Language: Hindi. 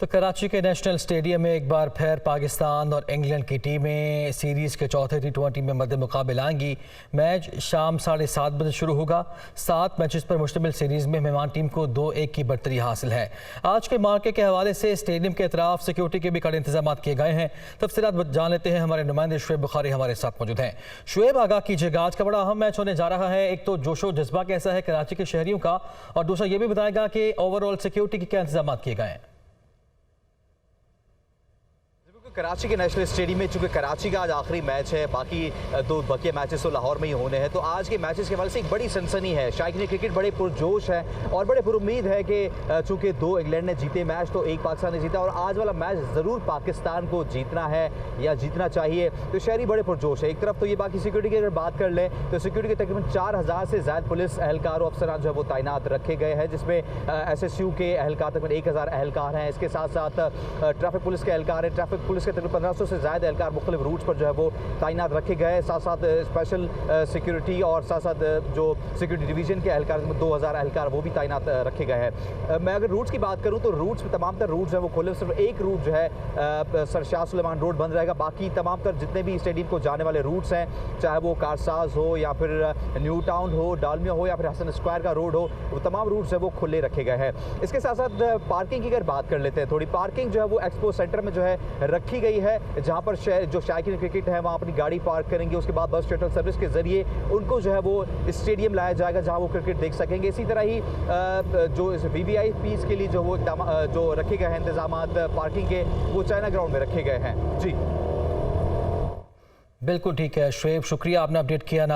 तो कराची के नेशनल स्टेडियम में एक बार फिर पाकिस्तान और इंग्लैंड की टीमें सीरीज़ के चौथे T20 में मद्दे मुकाबले आएंगी। मैच शाम 7:30 बजे शुरू होगा। 7 मैचेस पर मुश्तमिल सीरीज़ में मेहमान टीम को 2-1 की बढ़तरी हासिल है। आज के मार्के के हवाले से स्टेडियम के अतराफ सिक्योरिटी के भी कड़े इंतजाम किए गए हैं। तफसीलात जान लेते हैं, हमारे नुमाइंदे शुएब बुखारी हमारे साथ मौजूद हैं। शुएब, आगाह कीजिएगा, आज का बड़ा अहम मैच होने जा रहा है। एक तो जोशो जज्बा कैसा है कराची के शहरियों का, और दूसरा ये भी बताएगा कि ओवरऑल सिक्योरिटी के क्या इंतजाम किए गए हैं। कराची के नेशनल स्टेडियम में चूंकि कराची का आज आखिरी मैच है, बाकी दो बकिया मैचेस तो लाहौर में ही होने हैं, तो आज के मैचेस के हवाले से एक बड़ी सनसनी है। शायकीन क्रिकेट बड़े पुरजोश है और बड़े पुरुम्मीद है कि चूंकि 2 इंग्लैंड ने जीते मैच तो 1 पाकिस्तान ने जीता, और आज वाला मैच ज़रूर पाकिस्तान को जीतना है या जीतना चाहिए। तो शहरी बड़े पुरजोश है। एक तरफ तो ये, बाकी सिक्योरिटी की अगर बात कर लें तो सिक्योरिटी के तकरीबन 4000 से ज़्यादा पुलिस एहलकार और अफसरान जो है वो तैनात रखे गए हैं, जिसमें SSU के एहलकार तकरीबन 1000 एहलकार हैं। इसके साथ साथ ट्रैफिक पुलिस के एहलकार हैं। ट्रैफिक पुलिस के तकरीबन 1500 से ज़्यादा एहलकार मुख्तलिफ रूट्स पर जो है वो तैनात रखे गए हैं। साथ साथ स्पेशल सिक्योरिटी और साथ साथ जो सिक्योरिटी डिवीजन के एहलकार 2000 एहलकार वो भी तैनात रखे गए हैं। मैं अगर रूट्स की बात करूं तो रूट्स तमाम तर रूट्स हैं वो खुले, सिर्फ एक रूट जो है सर शाह सुलेमान रोड बंद रहेगा। बाकी तमाम तर जितने भी स्टेडियम को जाने वाले रूट्स हैं, चाहे वो कारसाज हो या फिर न्यू टाउन हो, डालमिया हो या फिर हसन स्क्वायर का रोड हो, वो तमाम रूट्स है वो खुले रखे गए हैं। इसके साथ साथ पार्किंग की अगर बात कर लेते हैं, थोड़ी पार्किंग जो है वो एक्सपो सेंटर में जो है रखी गई है, जहां पर जो शायकीन क्रिकेट है वहां अपनी गाड़ी पार्क करेंगे। उसके बाद बस शटल सर्विस के जरिए उनको जो है वो स्टेडियम लाया जाएगा जहां वो क्रिकेट देख सकेंगे। इसी तरह ही जो VVIPs के लिए जो वो जो रखे गए हैं इंतजाम पार्किंग के, वो चाइना ग्राउंड में रखे गए हैं। जी बिल्कुल ठीक है शुएब, शुक्रिया, आपने अपडेट किया।